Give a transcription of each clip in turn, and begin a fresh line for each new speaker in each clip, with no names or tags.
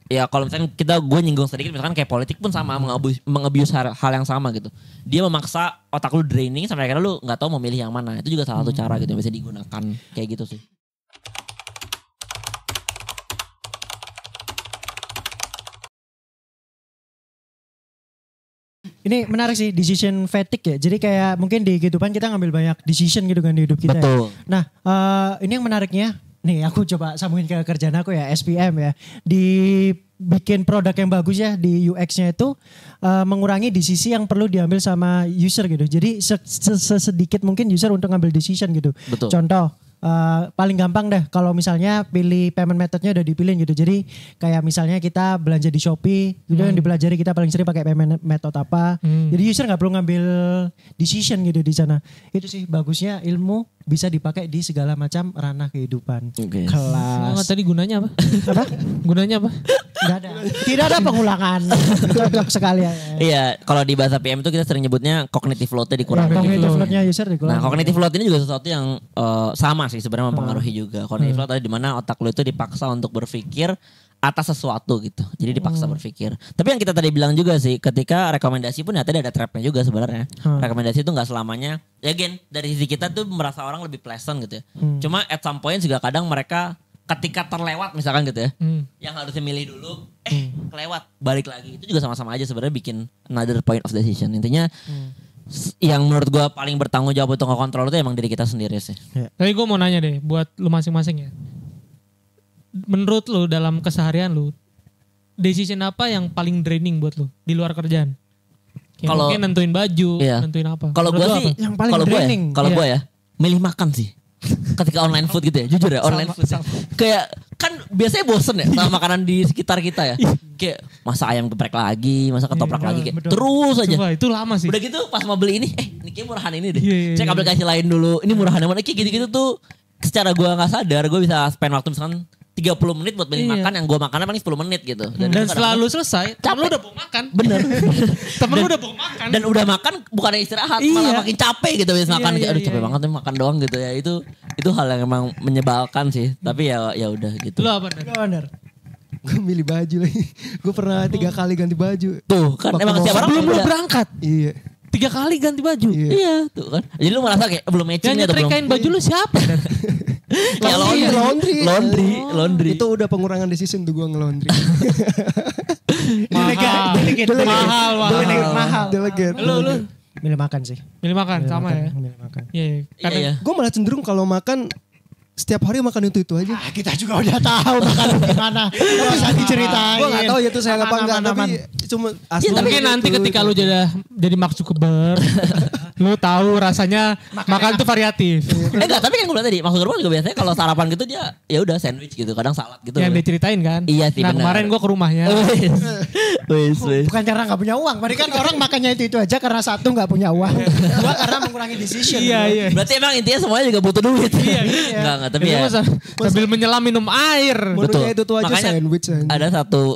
ya kalau misalkan gue nyinggung sedikit misalkan kayak politik pun sama mengabuse hal yang sama gitu. Dia memaksa otak lu draining sampai akhirnya lu nggak tahu mau milih yang mana. Itu juga salah satu cara gitu yang bisa digunakan kayak gitu sih.
Ini menarik sih, decision fatigue ya. Jadi kayak mungkin di kehidupan kita ngambil banyak decision gitu kan di hidup kita.
Betul.
Ya. Nah ini yang menariknya, nih aku coba sambungin ke kerjaan aku ya, SPM ya. Dibikin produk yang bagus ya di UX-nya itu mengurangi decisi yang perlu diambil sama user gitu. Jadi sedikit mungkin user untuk ngambil decision gitu.
Betul.
Contoh. Paling gampang deh kalau misalnya pilih payment methodnya udah dipilih gitu. Jadi kayak misalnya kita belanja di Shopee, itu yang dipelajari kita paling sering pakai payment method apa. Jadi user nggak perlu ngambil decision gitu di sana. Itu sih bagusnya ilmu bisa dipakai di segala macam ranah kehidupan.
Okay.
Kelas.
Tadi gunanya apa?
Apa?
Gunanya apa?
Nggak ada. Tidak ada pengulangan. Cocok sekali ya.
Iya, kalau di bahasa PM itu kita sering nyebutnya cognitive load-nya dikurangin.
Cognitive load-nya user dikurangin.
Nah, cognitive load ini juga sesuatu yang sama sih sebenarnya mempengaruhi juga. Cognitive load adalah di mana otak lo itu dipaksa untuk berpikir atas sesuatu gitu. Jadi dipaksa berpikir. Tapi yang kita tadi bilang juga sih, ketika rekomendasi pun tadi ada trapnya juga sebenarnya. Rekomendasi itu nggak selamanya. Ya again, dari sisi kita tuh merasa orang lebih pleasant gitu ya. Cuma at some point juga kadang mereka ketika terlewat misalkan gitu ya. Yang harusnya milih dulu, kelewat, balik lagi. Itu juga sama-sama aja sebenarnya bikin another point of decision. Intinya yang menurut gue paling bertanggung jawab untuk ngekontrol itu emang diri kita sendiri sih.
Tapi gue mau nanya deh buat lu masing-masing ya. Menurut lu dalam keseharian lu, decision apa yang paling draining buat lu di luar kerjaan? Kalau mungkin nentuin baju, nentuin apa?
Kalau gue sih,
yang paling draining.
Kalau gue ya, milih makan sih. Ketika online food gitu ya, jujur ya online food. Kayak kan biasanya bosen ya sama makanan di sekitar kita ya. Kayak masa ayam geprek lagi, masa ketoprak lagi kayak terus aja.
Coba, itu lama sih.
Udah gitu pas mau beli ini, ini kayak murahan ini deh. Cek aplikasi lain dulu, ini murahan yang mana. Kayak gitu-gitu tuh secara gue gak sadar gue bisa spend waktu misalkan 30 menit buat beli makan yang gue makannya paling 10 menit gitu.
Dan selalu selesai, temen lu udah mau makan.
Bener.
Temen lu udah mau makan.
Dan udah makan bukannya istirahat, malah makin capek gitu habis makan. Aduh capek banget nih makan doang gitu ya. Itu hal yang emang menyebalkan sih. Tapi ya udah gitu.
Lu apa
bener?
Gue milih baju lagi. Gue pernah 3 kali ganti baju.
Tuh kan emang setiap orang
belum berangkat.
Iya.
3 kali ganti baju.
Iya tuh kan. Jadi lu merasa kayak belum matching atau belum.
Yang kain baju lu siapa?
Ya laundry.
Itu udah pengurangan decision tuh gue nge-laundry.
Mahal.
Delegate.
Lu
milih makan sih.
Milih makan sama ya.
Milih makan.
Iya.
Gue malah cenderung kalau makan setiap hari makan itu aja.
Kita juga udah tahu makan gimana. Gak bisa diceritain.
Gue gak tahu ya itu saya apa enggak. Tapi cuma asli.
Mungkin nanti ketika lu jadi Mark Zuckerberg. Lu tahu rasanya makan tuh variatif.
Enggak, tapi kan gue bilang tadi Mark Zuckerberg juga biasanya kalau sarapan gitu dia ya udah sandwich gitu, kadang salad gitu.
Yang diceritain kan?
Iya sih benar.
Kemarin gue ke rumahnya.
Wis.
Bukan karena gak punya uang. Berarti kan orang makannya itu aja karena satu gak punya uang. Dua karena mengurangi decision.
Iya.
Berarti emang intinya semuanya juga butuh duit.
Iya.
Enggak, tapi ya.
Sambil menyelam minum air.
Menunya itu tuh aja
makanya
sandwich aja.
Ada satu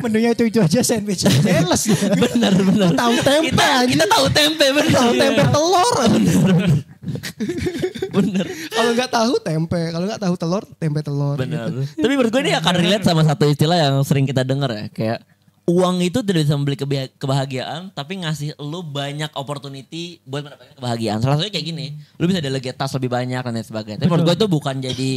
menunya itu aja sandwich. Jelas.
Bener.
Tahu tempe
kita tahu tempe bener.
Tahu tempe telur.
Bener.
Kalau nggak tahu tempe, kalau nggak tahu telur, tempe telur.
Bener. Tapi menurut gue ini akan relate sama satu istilah yang sering kita dengar ya, kayak uang itu tidak bisa membeli kebahagiaan, tapi ngasih lu banyak opportunity buat mendapatkan kebahagiaan. Salah satunya kayak gini, lu bisa delegate task lebih banyak dan lain sebagainya. Tapi menurut gue itu bukan jadi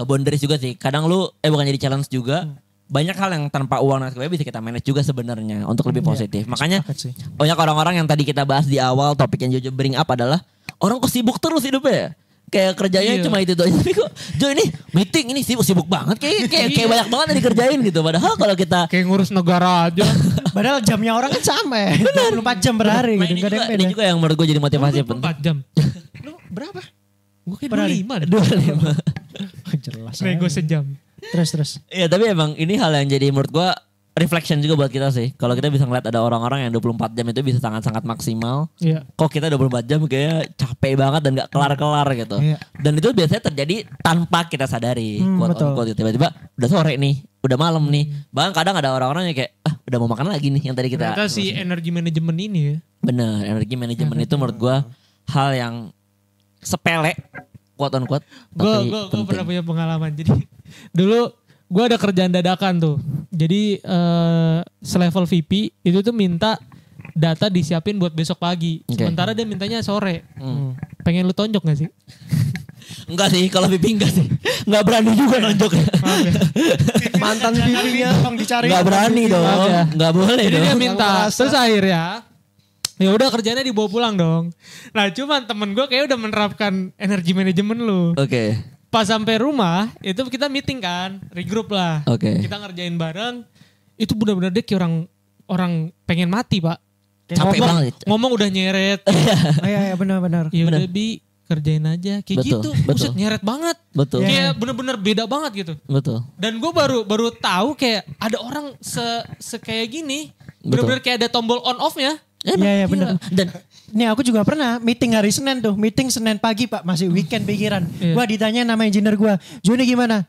boundaries juga sih. Kadang lu bukan jadi challenge juga. Banyak hal yang tanpa uang dan sebagainya bisa kita manage juga sebenarnya untuk lebih positif. Makanya banyak orang-orang yang tadi kita bahas di awal, topik yang Jojo bring up adalah orang kok sibuk terus hidupnya ya. Kayak kerjanya cuma itu aja. Tapi kok Jo ini meeting ini sibuk banget. Kayak banyak banget yang dikerjain gitu. Padahal kalau kita
kayak ngurus negara aja.
Padahal jamnya orang kan sama ya. 24 jam per hari
nah,
gitu.
Ini juga yang menurut gue jadi motivasi penting.
24 jam.
Lu berapa?
Gue kayak 25 deh.
25. Jelas.
Nego sejam.
Terus.
Iya tapi emang ini hal yang jadi menurut gue reflection juga buat kita sih. Kalau kita bisa ngeliat ada orang-orang yang 24 jam itu bisa sangat-sangat maksimal.
Iya.
Kok kita 24 jam kayak capek banget dan gak kelar-kelar gitu.
Iya.
Dan itu biasanya terjadi tanpa kita sadari.
Betul.
Tiba-tiba udah sore nih, udah malam nih. Bahkan kadang ada orang-orang yang kayak udah mau makan lagi nih yang tadi kita.
Ternyata si energi manajemen ini ya.
Bener, energi manajemen itu menurut gue hal yang sepele, quote on quote.
Gue pernah punya pengalaman. Jadi dulu gue ada kerjaan dadakan tuh. Jadi selevel VP itu tuh minta data disiapin buat besok pagi. Sementara dia mintanya sore. Pengen lu tonjok gak sih?
Enggak sih, kalau pipi enggak sih. Enggak berani juga nonjok.
Mantan pipinya
Tolong dicari.
Enggak berani dong. Enggak boleh
Jadi
dong.
dia minta. Terus akhirnya ya udah kerjanya dibawa pulang dong. Nah cuman temen gue kayak udah menerapkan energi manajemen lu.
Oke.
Pas sampai rumah itu kita meeting kan, regroup lah.
Oke.
Kita ngerjain bareng. Itu benar-benar dia kayak orang pengen mati pak.
Capek banget.
Ngomong udah nyeret.
Iya benar-benar.
Ya udah Bi kerjain aja kayak
Betul,
gitu.
betul.
Buset nyeret banget.
Betul.
Kayak bener-bener beda banget gitu.
Betul.
Dan gue baru tahu kayak ada orang se kayak gini.
Betul.
Bener-bener kayak ada tombol on off-nya.
Iya benar.
Dan
Nih aku juga pernah meeting hari Senin tuh. Meeting Senin pagi Pak. Masih weekend pikiran.
Iya.
Gua ditanya nama engineer gua. Joni gimana?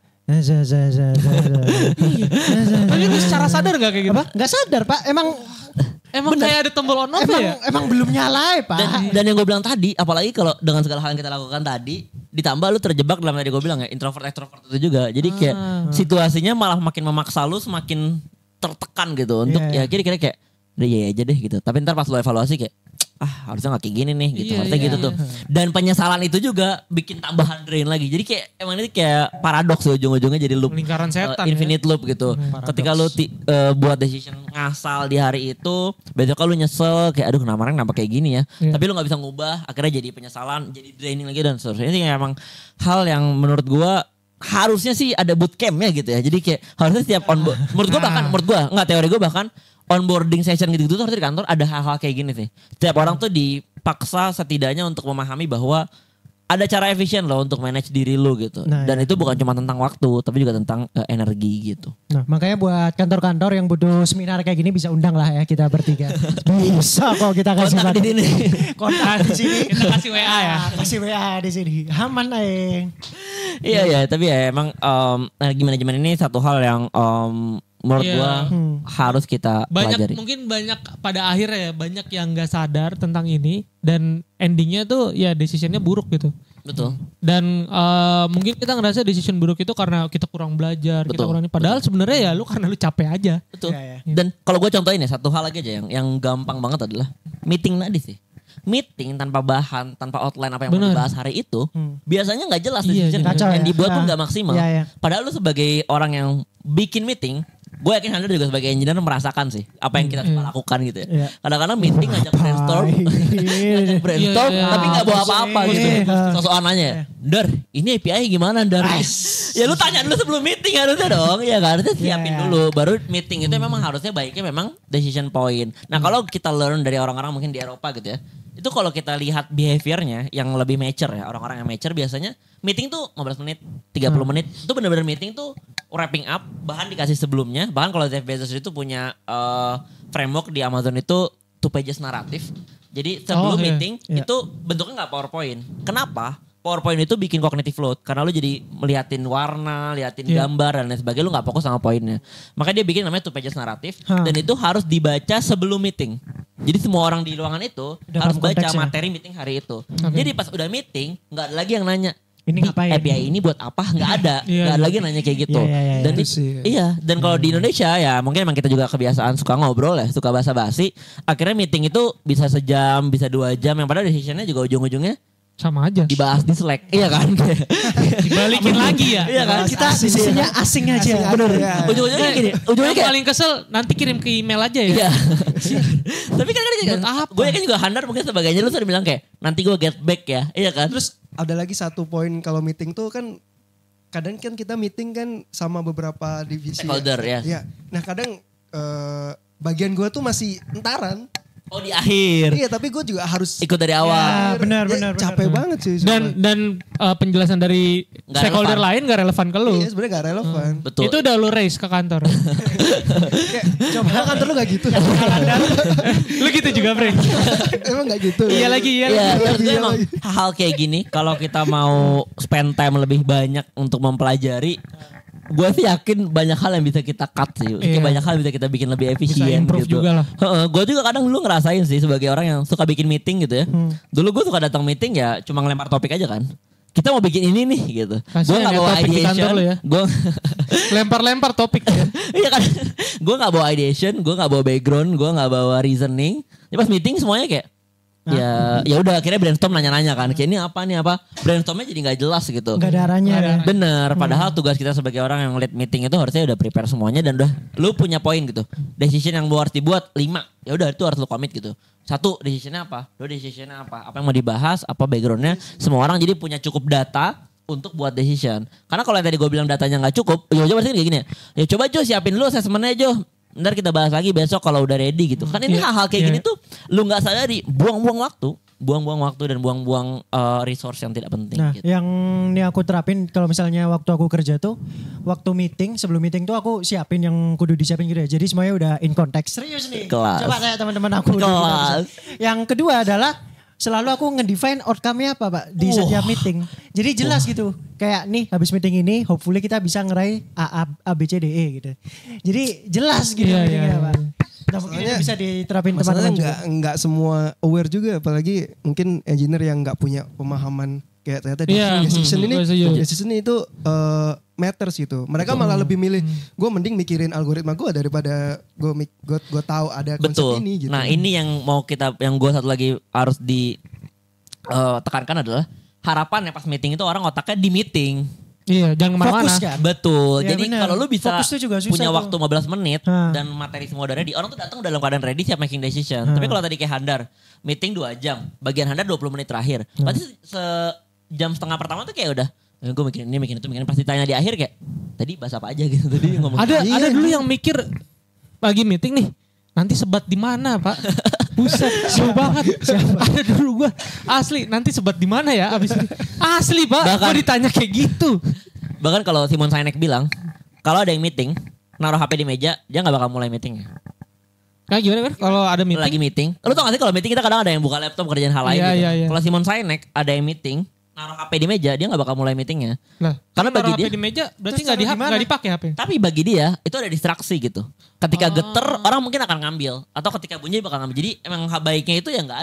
Tapi lu secara sadar gak kayak gitu?
Apa? Gak sadar Pak.
Emang kayak ada tombol on off ya?
Emang belum nyala Pak.
dan yang gue bilang tadi, apalagi kalau dengan segala hal yang kita lakukan tadi, ditambah lu terjebak dalam tadi gue bilang ya, introvert extrovert itu juga. Jadi kayak situasinya malah makin memaksa lu semakin tertekan gitu untuk ya kira-kira kayak udah iya aja deh gitu. Tapi ntar pas lu evaluasi kayak harusnya gak kayak gini nih gitu.
Iya,
Harusnya
iya,
gitu tuh. Dan penyesalan itu juga bikin tambahan drain lagi. Jadi kayak emang ini kayak paradoks ujung-ujungnya jadi loop.
Lingkaran setan
Infinite loop gitu. Ketika lu buat decision ngasal di hari itu, besok lu nyesel kayak aduh kenapa kayak gini ya.
Iya.
Tapi lu gak bisa ngubah, akhirnya jadi penyesalan, jadi draining lagi dan seterusnya. Ini kayak emang hal yang menurut gua harusnya sih ada bootcampnya gitu ya. Jadi kayak harusnya setiap menurut gua enggak teori gua bahkan onboarding session gitu-gitu tuh harusnya di kantor ada hal-hal kayak gini sih. Setiap orang tuh dipaksa setidaknya untuk memahami bahwa ada cara efisien loh untuk manage diri lu gitu.
Nah,
Dan itu bukan cuma tentang waktu, tapi juga tentang energi gitu.
Nah makanya buat kantor-kantor yang butuh seminar kayak gini bisa undang lah ya kita bertiga. Bisa kok kita kasih
Kontak di sini.
kontak di sini.
Kita kasih WA ya.
Kasih WA di sini. Aman aing.
Iya tapi ya emang energi manajemen ini satu hal yang menurut
Iya.
gua harus kita pelajari.
Mungkin banyak pada akhirnya ya banyak yang nggak sadar tentang ini dan endingnya tuh ya decisionnya buruk gitu.
Betul.
Dan mungkin kita ngerasa decision buruk itu karena kita kurang belajar, kita
Betul.
kurang ini. Padahal sebenarnya ya lu karena lu capek aja.
Betul.
Iya,
Dan kalau gue contohin ya satu hal lagi aja yang gampang banget adalah meeting tadi sih. Meeting tanpa bahan, tanpa outline apa yang mau
Bener.
dibahas hari itu, biasanya nggak jelas
Iya,
decision
kacau
yang
ya.
dibuat pun nggak maksimal.
Iya, iya.
Padahal lu sebagai orang yang bikin meeting, gue yakin Handra juga sebagai engineer merasakan sih apa yang kita suka lakukan gitu ya.
Iya.
Kadang-kadang meeting ngajak brainstorm, ngajak brainstorm,
Iya, iya.
tapi nggak bawa apa-apa gitu.
Iya.
Sosokan nanya, Dar, ini API gimana Dar? Ya lu tanya dulu sebelum meeting harusnya dong, ya kan? Harusnya siapin
Iya.
dulu, baru meeting itu memang harusnya baiknya memang decision point. Nah kalau kita learn dari orang-orang mungkin di Eropa gitu ya, itu kalau kita lihat behaviornya yang lebih mature ya, orang-orang yang mature biasanya meeting tuh 15 menit, 30 menit, itu benar-benar meeting tuh wrapping up, bahan dikasih sebelumnya. Bahkan kalau Jeff Bezos itu punya framework di Amazon itu 2 pages naratif. Jadi sebelum
iya.
meeting
Iya.
itu bentuknya nggak PowerPoint. Kenapa? PowerPoint itu bikin cognitive load karena lu jadi meliatin warna, liatin
Iya.
gambar dan lain sebagainya, lu nggak fokus sama poinnya. Makanya dia bikin namanya 2 pages naratif
Hah.
dan itu harus dibaca sebelum meeting. Jadi semua orang di ruangan itu
Udah
harus
paham
baca
konteksnya.
materi meeting hari itu. Jadi pas udah meeting nggak ada lagi yang nanya.
Ini
"Di
ngapain?"
API ini buat apa? Nggak ada,
Iya.
nggak ada lagi yang nanya kayak gitu.
Iya, iya, iya,
Dan
iya.
it-
Itu sih.
iya, dan kalau di Indonesia ya mungkin emang kita juga kebiasaan suka ngobrol ya, suka basa-basi. Akhirnya meeting itu bisa sejam, bisa 2 jam, yang padahal decisionnya juga ujung-ujungnya
Sama aja.
dibahas di Slack. Iya kan?
Dibalikin lagi ya.
Iya kan?
Kita sisinya asing aja.
Bener.
Ujung-ujungnya kayak gini. Ujungnya
Yang
kayak
paling kesel nanti kirim ke email aja ya.
iya. Tapi kan
Buat apa?
gue yakin juga Handar mungkin sebagainya lu sering bilang kayak nanti gue get back ya. Iya kan?
Terus ada lagi satu poin kalau meeting tuh kan kadang kan kita meeting kan sama beberapa divisi.
Stakeholder, ya.
Iya. Nah kadang bagian gue tuh masih entaran.
Oh di akhir.
Iya tapi gue juga harus
Ikut dari awal.
Ya, benar.
capek banget sih.
Dan penjelasan dari
Nggak
stakeholder
relevan.
lain gak relevan ke lu.
Iya sebenarnya gak relevan.
Betul.
Itu udah lu raise ke kantor.
Coba kantor lu gak gitu.
Lu gitu juga, Bre.
Emang gak gitu.
Iya lagi, iya
Iya,
lagi.
terus gue
Iya
emang
lagi.
hal kayak gini kalau kita mau spend time lebih banyak untuk mempelajari, gue sih yakin banyak hal yang bisa kita cut sih. Kayak
Iya.
banyak hal yang bisa kita bikin lebih efisien
improve
gitu.
juga lah.
Gue juga kadang dulu ngerasain sih sebagai orang yang suka bikin meeting gitu ya. Dulu gue suka datang meeting ya cuma ngelempar topik aja kan. kita mau bikin ini nih gitu. Gue
Kasian
gak
ya,
bawa
topik di kantor
ideation.
lo ya.
Gue
Lempar-lempar topik ya.
iya kan. Gue gak bawa ideation, gue gak bawa background, gue gak bawa reasoning. Ya pas meeting semuanya kayak ya udah akhirnya brainstorm nanya-nanya kan. Kayak ini apa. Brainstormnya jadi gak jelas gitu.
Gak ada arahnya. ya.
Bener, padahal tugas kita sebagai orang yang lead meeting itu harusnya udah prepare semuanya dan udah lu punya poin gitu. Decision yang lu harus dibuat 5, ya udah itu harus lu commit gitu. 1, decisionnya apa? 2, decisionnya apa? Apa yang mau dibahas? Apa backgroundnya? Semua orang jadi punya cukup data untuk buat decision. Karena kalau yang tadi gue bilang datanya nggak cukup, ya pasti kayak gini ya coba Jo siapin dulu assessmentnya Jo. Ntar kita bahas lagi besok kalau udah ready gitu. Kan ini hal-hal kayak gini tuh lu nggak sadari buang-buang waktu dan buang-buang resource yang tidak penting.
Nah,
gitu.
yang ini aku terapin kalau misalnya waktu aku kerja tuh, waktu meeting, sebelum meeting tuh aku siapin yang kudu disiapin gitu ya. Jadi semuanya udah in context. Serius nih.
Kelas.
Coba tanya teman-teman aku.
Kelas.
Yang kedua adalah selalu aku ngedefine outcome-nya apa Pak di setiap meeting. Jadi jelas gitu. Kayak nih habis meeting ini hopefully kita bisa ngeraih A, B, C, D, E gitu. Jadi jelas gitu meetingnya Pak. Nah, mungkin ini bisa diterapin teman-teman juga.
Nggak semua aware juga, apalagi mungkin engineer yang nggak punya pemahaman kayak ternyata decision itu matters gitu. Mereka malah lebih milih gue mending mikirin algoritma gue daripada gue tahu ada konsep ini gitu.
Nah ini yang mau yang gue satu lagi harus tekankan adalah harapan ya pas meeting itu orang otaknya di meeting.
Iya, jangan kemana-mana.
Fokus kan?
Betul.
Ya,
jadi
bener.
kalau lu bisa
Fokus tuh juga susah
punya
tuh.
waktu 15 menit dan materi semua udah ready, orang tuh datang dalam keadaan ready siap making decision. Tapi kalau tadi kayak Handar, meeting 2 jam, bagian Handar 20 menit terakhir. Berarti sejam setengah pertama tuh kayak udah gue mikirin ini, mikirin itu, mikirin pasti tanya di akhir kayak tadi bahas apa aja gitu. Tadi ngomong
Ada dulu yang mikir lagi meeting nih, nanti sebat di mana Pak? Buset, seru banget. Ada dulu gue asli, nanti sebat di mana ya abis ini? Asli Pak, gue ditanya kayak gitu.
Bahkan kalau Simon Sinek bilang, kalau ada yang meeting, naruh HP di meja, dia gak bakal mulai meeting.
Nah gimana kan kalau ada meeting?
Lagi meeting. Lu tau gak sih kalau meeting kita kadang ada yang buka laptop kerjaan hal lain gitu.
Iya.
Kalau Simon Sinek ada yang meeting, naruh HP di meja, dia gak bakal mulai meetingnya.
Nah,
karena bagi
HP
dia
di meja berarti
Terus
nggak dipakai HP.
Tapi bagi dia itu ada distraksi gitu. Ketika geter orang mungkin akan ngambil atau ketika bunyi bakal ngambil. Jadi emang baiknya itu ya nggak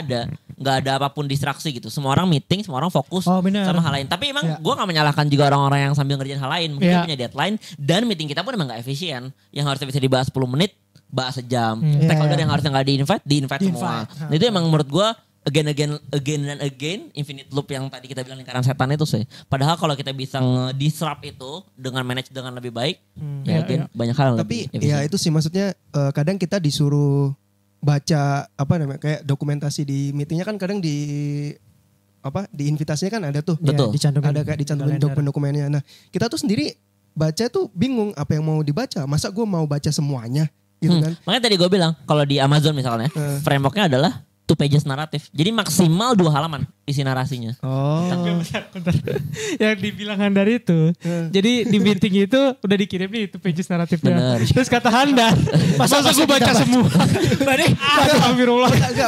ada apapun distraksi gitu. Semua orang meeting, semua orang fokus sama hal lain. Tapi emang gue nggak menyalahkan juga orang-orang yang sambil ngerjain hal lain. Mungkin dia punya deadline dan meeting kita pun emang nggak efisien. Yang harusnya bisa dibahas 10 menit, bahas sejam. Stakeholder yang harusnya nggak di-invite semua. Nah, itu emang menurut gue again, infinite loop yang tadi kita bilang lingkaran setan itu sih. Padahal kalau kita bisa nge-disrupt itu dengan manage dengan lebih baik, banyak hal.
Tapi ya itu sih maksudnya kadang kita disuruh baca kayak dokumentasi di meetingnya kan kadang di invitasinya kan ada tuh.
Betul.
Ada kayak dicantumin dokumen-dokumennya. Nah kita tuh sendiri baca tuh bingung apa yang mau dibaca. Masa gue mau baca semuanya gitu kan.
Makanya tadi gue bilang kalau di Amazon misalnya frameworknya adalah 2 pages naratif. Jadi maksimal 2 halaman isi narasinya.
Oh.
Bentar. Yang dibilang Handar itu. Jadi di meeting itu udah dikirim nih 2 pages naratifnya.
Bener.
Terus kata Handar, masa gue baca semua.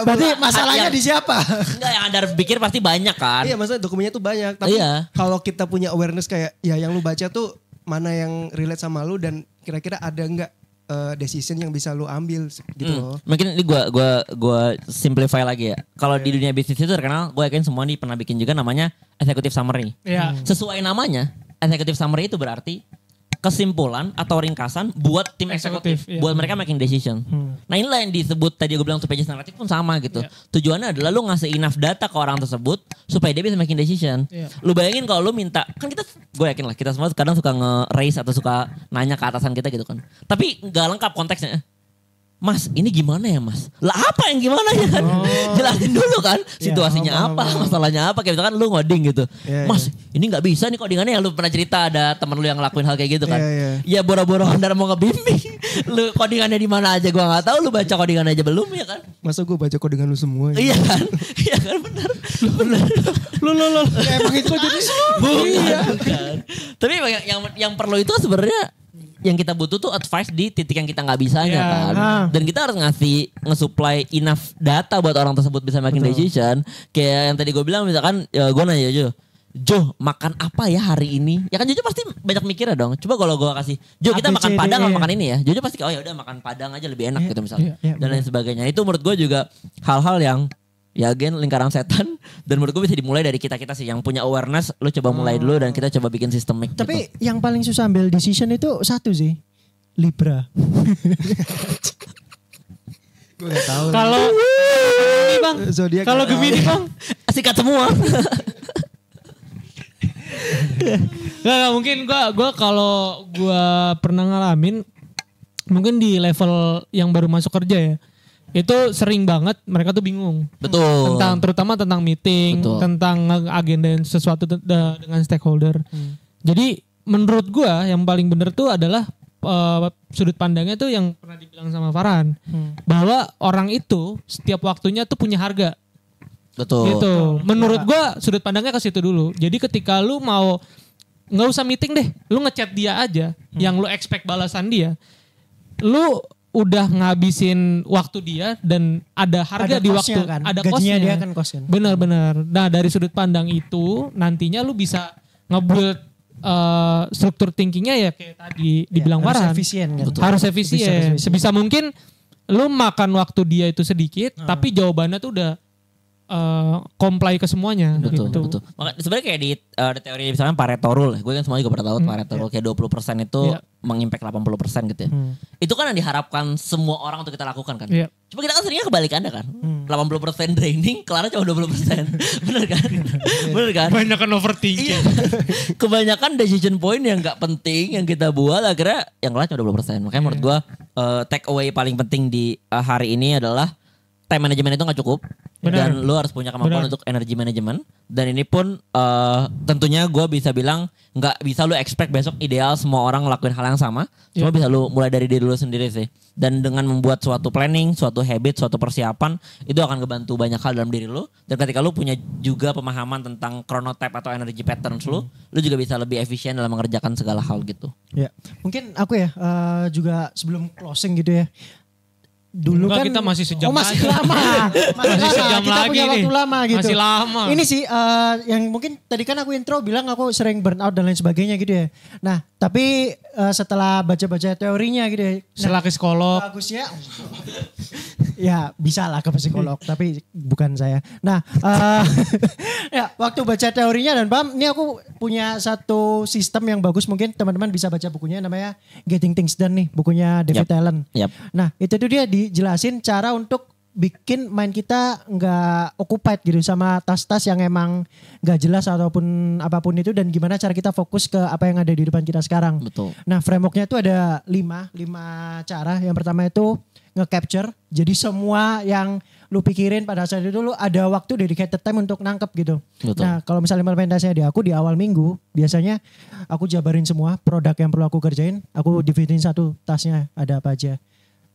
Berarti masalahnya di siapa?
Enggak, yang Anda pikir pasti banyak kan.
Iya maksudnya dokumennya tuh banyak. Tapi kalau kita punya awareness kayak ya yang lu baca tuh mana yang relate sama lu dan kira-kira ada nggak decision yang bisa lu ambil gitu loh.
Mungkin ini gua simplify lagi ya. Kalau di dunia bisnis itu terkenal, gue yakin semua nih pernah bikin juga namanya executive summary. Sesuai namanya, executive summary itu berarti kesimpulan atau ringkasan buat tim eksekutif, buat mereka making decision. Nah inilah yang disebut tadi gue bilang 2 pages naratif pun sama gitu. Tujuannya adalah lu ngasih enough data ke orang tersebut supaya dia bisa making decision. Lu bayangin kalau lu minta, kan gue yakin lah kita semua kadang suka nge-raise atau suka nanya ke atasan kita gitu kan. Tapi gak lengkap konteksnya. Mas ini gimana ya mas? Lah apa yang gimana ya kan? Jelasin dulu kan situasinya masalahnya apa. Kayak misalkan lu ngoding gitu. Mas ini gak bisa nih codingannya. Lu pernah cerita ada temen lu yang ngelakuin hal kayak gitu kan. Ya boro-boro Handar mau ngebimbing. Lu codingannya di mana aja gua gak tahu. Lu baca codingan aja belum ya kan?
Masa gue baca codingan lu semua ya?
Iya kan? Iya kan benar. Lu
Emang itu jadi
bukan. Tapi yang perlu itu sebenarnya yang kita butuh tuh advice di titik yang kita nggak bisanya kan. Dan kita harus nge-supply enough data buat orang tersebut bisa making decision. Kayak yang tadi gue bilang misalkan gue nanya Jo makan apa ya hari ini? Ya kan Jojo pasti banyak mikirnya dong. Coba kalau gue kasih Jo kita makan padang atau makan ini ya. Jojo pasti oh ya udah makan padang aja lebih enak gitu misalnya. Dan lain sebagainya. Itu menurut gue juga hal-hal yang ya again lingkaran setan. Dan menurut gue bisa dimulai dari kita-kita sih yang punya awareness. Lu coba mulai dulu dan kita coba bikin sistemik.
Tapi yang paling susah ambil decision itu satu sih, Libra.
Gue gak tahu.
Kalau Gemini bang, kalau Gemini bang,
sikat semua.
Gak mungkin gue kalau gue pernah ngalamin, mungkin di level yang baru masuk kerja ya, itu sering banget mereka tuh bingung.
Betul.
Terutama tentang meeting,
betul.
Tentang agenda sesuatu dengan stakeholder. Jadi menurut gue yang paling bener tuh adalah sudut pandangnya tuh yang pernah dibilang sama Farhan, bahwa orang itu setiap waktunya tuh punya harga.
Betul.
Gitu. Menurut gua sudut pandangnya ke situ dulu. Jadi ketika lu mau nggak usah meeting deh, lu ngechat dia aja, yang lu expect balasan dia, lu udah ngabisin waktu dia dan ada harga di waktu,
kan?
ada
gajinya
kosnya.
dia kan kos kan.
Benar-benar. Nah dari sudut pandang itu nantinya lu bisa nge-build struktur thinkingnya ya kayak tadi dibilang Farhan.
Harus efisien kan.
Harus efisien. Sebisa mungkin lu makan waktu dia itu sedikit, tapi jawabannya tuh udah comply ke semuanya.
Betul,
gitu.
betul. Makanya sebenarnya kayak di teori misalnya Pareto Rule, gue kan semua juga pernah tahu Pareto Rule kayak 20% itu mengimpact 80% gitu ya. Itu kan yang diharapkan semua orang untuk kita lakukan kan. Cuma kita kan seringnya kebalikannya kan. 80% draining, kelar cuma 20%. Bener kan? Bener kan?
Kebanyakan overthinking.
Kebanyakan decision point yang gak penting yang kita buat akhirnya yang kelar cuma 20%. Makanya menurut gue take away paling penting di hari ini adalah time management itu gak cukup.
Benar.
Dan lu harus punya kemampuan untuk energy management. Dan ini pun tentunya gue bisa bilang gak bisa lu expect besok ideal semua orang ngelakuin hal yang sama. Cuma bisa lu mulai dari diri lu sendiri sih. Dan dengan membuat suatu planning, suatu habit, suatu persiapan, itu akan ngebantu banyak hal dalam diri lu. Dan ketika lu punya juga pemahaman tentang chronotype atau energy patterns lu juga bisa lebih efisien dalam mengerjakan segala hal gitu.
Ya, mungkin aku ya juga sebelum closing gitu ya. Dulu
Enggak,
kan
kita masih sejam
masih
lagi.
lama. Masih
sejam
kita
lagi
punya
nih.
waktu lama gitu.
Masih lama.
Ini sih yang mungkin tadi kan aku intro bilang aku sering burnout dan lain sebagainya gitu ya. Nah, tapi setelah baca-baca teorinya gitu ya.
Setelah ke psikolog.
Bagusnya ya bisa lah ke psikolog tapi bukan saya. Nah, ya waktu baca teorinya dan paham, ini aku punya satu sistem yang bagus, mungkin teman-teman bisa baca bukunya namanya Getting Things Done nih, bukunya David Allen. Nah, itu tuh dia dijelasin cara untuk bikin mind kita nggak occupied gitu sama tas-tas yang emang nggak jelas ataupun apapun itu, dan gimana cara kita fokus ke apa yang ada di depan kita sekarang.
Betul.
Nah, frameworknya itu ada 5 cara. Yang pertama itu nge-capture. Jadi semua yang lu pikirin pada saat itu lu ada waktu dedicated time untuk nangkep gitu.
Betul.
Nah, kalau misalnya implementasinya di aku di awal minggu, biasanya aku jabarin semua produk yang perlu aku kerjain, aku dividein satu tasnya ada apa aja.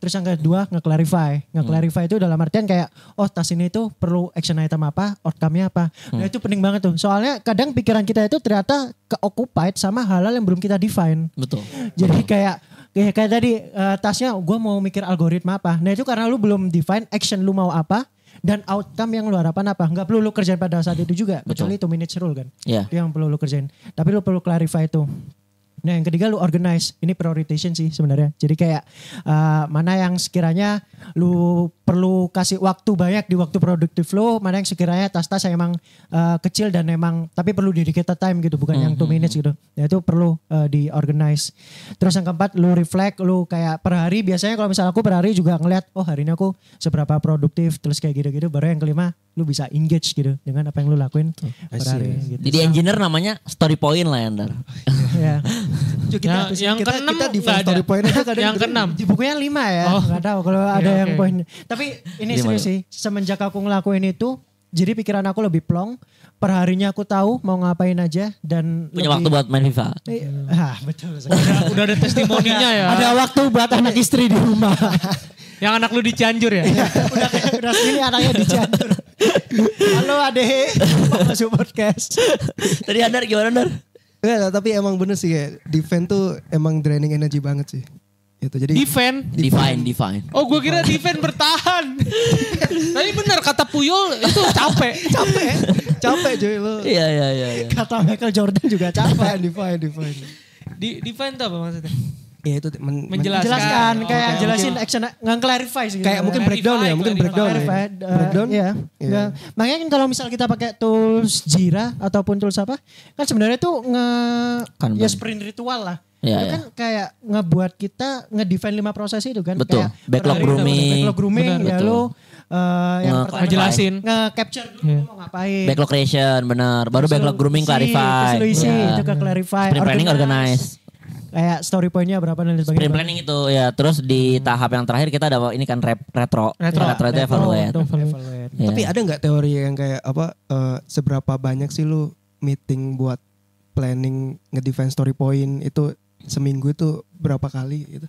Terus yang kedua nge-clarify. Nge-clarify itu dalam artian kayak, oh tas ini tuh perlu action item apa, outcome-nya apa. Nah itu penting banget tuh. Soalnya kadang pikiran kita itu ternyata ke-occupied sama hal-hal yang belum kita define.
Betul.
Jadi kayak tadi tasnya gue mau mikir algoritma apa. Nah itu karena lu belum define action lu mau apa dan outcome yang lu harapkan apa. Nggak perlu lu kerjain pada saat itu juga.
Betul.
Kecuali 2 minutes rule kan.
Iya.
Itu yang perlu lu kerjain. Tapi lu perlu clarify itu. Nah yang ketiga lu organize. Ini prioritization sih sebenarnya. Jadi kayak mana yang sekiranya lu perlu kasih waktu banyak di waktu produktif lu. Mana yang sekiranya tas-tas yang emang kecil dan emang tapi perlu dedicated time gitu. Bukan yang 2 minutes gitu. Nah itu perlu di-organize. Terus yang keempat lu reflect. Lu kayak per hari biasanya kalau misalnya aku per hari juga ngeliat. Oh hari ini aku seberapa produktif. Terus kayak gitu-gitu. Baru yang kelima lu bisa engage gitu. Dengan apa yang lu lakuin per hari. Gitu.
Jadi engineer namanya story point lah ya Ndar.
Ya.
Yang keenam
kita di
nggak ada.
story point aja kadang
Yang keenam.
Di bukunya 5 ya.
Oh.
Gak tahu kalau ada yang
oke.
poin. Tapi ini serius sih. Semenjak aku ngelakuin itu. Jadi pikiran aku lebih plong. Perharinya aku tahu mau ngapain aja. Dan
Punya waktu buat main FIFA.
Betul.
Udah ada testimoninya ya.
Ada waktu buat anak istri di rumah.
Yang anak lu di Cianjur ya.
udah segini anaknya di Cianjur. Halo adek. Mau masuk podcast.
Tadi Andar gimana Ndar?
Enggak, tapi emang bener sih kayak defend tuh emang draining energy banget sih. Itu jadi
Defend.
Define.
Oh gue kira defend bertahan. Tapi benar kata Puyol itu capek.
capek Joy lo.
Iya.
Kata Michael Jordan juga capek.
Define.
Defend tuh apa maksudnya?
Ya itu
menjelaskan
kayak jelasin action nge-clarify sih.
Kayak mungkin breakdown ya, mungkin breakdown. Breakdown.
Iya. Makanya kan kalau misal kita pakai tools Jira ataupun tools apa, kan sebenarnya tuh ya sprint ritual lah.
Ya,
itu kan kayak ngebuat kita ngedefine 5 proses itu kan.
Betul.
Kayak
Backlog grooming.
Ya lo yang pertama
ngejelasin,
nge-capture dulu mau ngapain.
Backlog creation benar. Baru backlog grooming clarify.
Itu ke clarify.
Sprint planning organize.
Kayak story point-nya berapa dan sebagainya.
Sprint planning itu ya. Terus di tahap yang terakhir kita ada ini kan retro itu evaluate.
Yeah. Tapi ada nggak teori yang kayak apa seberapa banyak sih lu meeting buat planning ngedefine story point itu seminggu itu berapa kali gitu?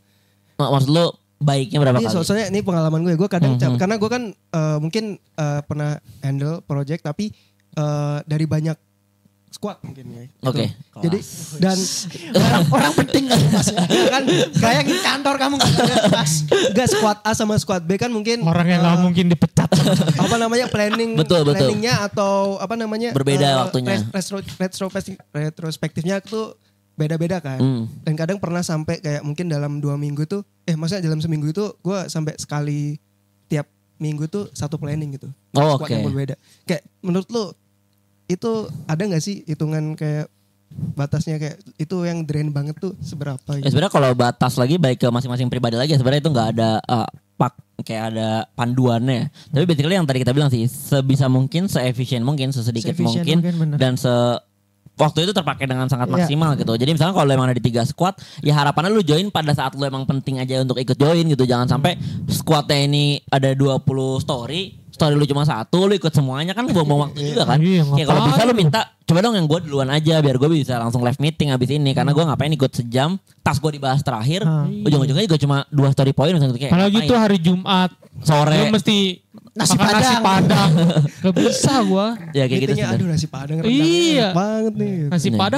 Maksud lu baiknya berapa kali?
Soalnya ini pengalaman gue kadang karena gue kan mungkin pernah handle project tapi dari banyak squad mungkin ya.
Oke.
Jadi dan orang penting kan kayak di kantor kamu enggak squad A sama squad B kan mungkin
orang yang enggak mungkin dipecat.
Apa namanya planning planningnya atau apa namanya
berbeda waktunya.
Retrospektifnya tuh beda-beda kan. Dan kadang pernah sampai kayak mungkin dalam 2 minggu tuh maksudnya dalam seminggu itu gue sampai sekali tiap minggu tuh satu planning gitu.
Oke.
Yang berbeda. Kayak menurut lu itu ada gak sih hitungan kayak batasnya kayak itu yang drain banget tuh seberapa gitu?
Sebenarnya kalau batas lagi baik ke masing-masing pribadi lagi sebenarnya itu nggak ada kayak ada panduannya. Tapi basically yang tadi kita bilang sih sebisa mungkin, se-efisien mungkin, sesedikit mungkin dan waktu itu terpakai dengan sangat maksimal gitu. Jadi misalnya kalau emang ada di 3 squad, ya harapannya lu join pada saat lu emang penting aja untuk ikut join gitu. Jangan sampai squadnya ini ada 20 story lu cuma 1, lu ikut semuanya kan buang-buang waktu juga kan. Kayak kalau bisa lu minta, coba dong yang gue duluan aja biar gue bisa langsung live meeting abis ini. Karena gue ngapain ikut sejam, tas gue dibahas terakhir, ujung-ujungnya juga cuma 2 story point.
Apalagi itu hari Jumat,
sore.
Lu mesti nasi padang. Gak bisa gue.
Ya kayak gitu.
Aduh nasi padang banget nih.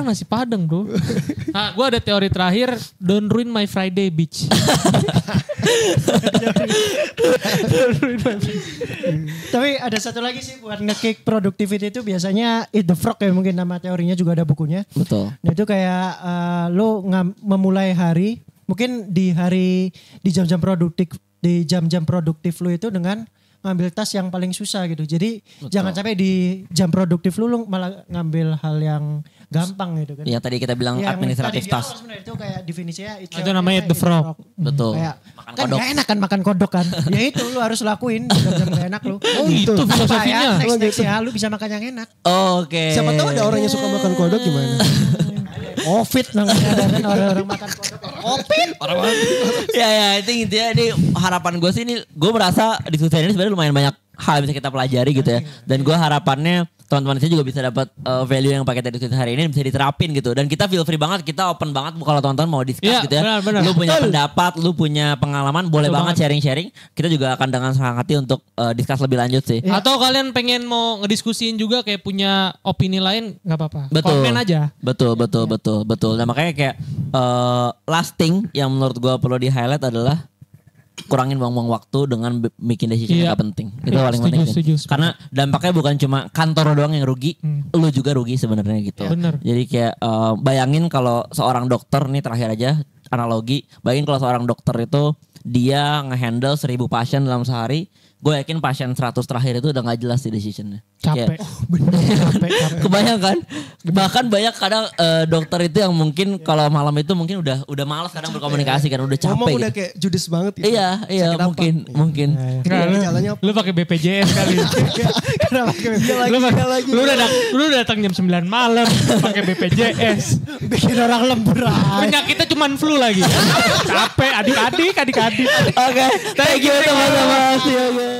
Nasi padang bro. Nah gue ada teori terakhir, don't ruin my Friday bitch.
Tapi ada satu lagi sih buat nge-kick productivity itu biasanya Eat the Frog ya mungkin nama teorinya juga ada bukunya.
Betul.
Nah itu kayak lo memulai hari mungkin di jam-jam produktif lo itu dengan ngambil tas yang paling susah gitu. Jadi jangan sampai di jam produktif lu malah ngambil hal yang gampang gitu kan.
Ya tadi kita bilang administratif tas.
Itu kayak definisinya
itu namanya the frog.
Betul.
Kayak kan gak enak kan makan kodok kan. Ya itu lu harus lakuin jam gak enak lu.
Oh itu filosofinya.
Next ya lu bisa makan yang enak.
Oke.
Siapa tahu ada orang yang suka makan kodok gimana?
Covid namanya orang-orang makan kodok. Covid.
Ya itu intinya ini harapan gue sih ini gue merasa diskusi ini sebenarnya lumayan banyak hal yang bisa kita pelajari gitu ya. Dan gue harapannya teman-teman saya juga bisa dapat value yang pakai diskusi hari ini bisa diterapin gitu. Dan kita feel free banget, kita open banget kalau teman-teman mau discuss gitu ya.
Benar.
Lu punya pendapat, lu punya pengalaman, boleh banget sharing-sharing. Kita juga akan dengan senang hati untuk discuss lebih lanjut sih.
Atau kalian pengen mau ngediskusiin juga kayak punya opini lain gak apa-apa.
Betul.
Komen aja.
Betul. Nah makanya kayak last thing yang menurut gue perlu di highlight adalah kurangin buang-buang waktu dengan bikin decision yang gak penting. Itu paling penting. Setuju. Karena dampaknya bukan cuma kantor doang yang rugi, lu juga rugi sebenarnya gitu.
Bener.
Jadi kayak bayangin kalau seorang dokter, nih terakhir aja analogi, bayangin kalau seorang dokter itu dia ngehandle 1000 pasien dalam sehari, gue yakin pasien 100 terakhir itu udah gak jelas sih decisionnya.
Capek.
Capek.
Kebayang kan? Bahkan banyak kadang dokter itu yang mungkin kalau malam itu mungkin udah malas kadang berkomunikasi kan, udah capek.
Ngomong udah kayak judes banget gitu.
Iya mungkin.
Lu pakai BPJS kali.
Kenapa pakai lagi?
Lu datang jam 9 malam pakai BPJS.
Bikin orang lembur.
Penyakitnya cuma flu lagi. Capek adik-adik.
Oke, thank you teman-teman.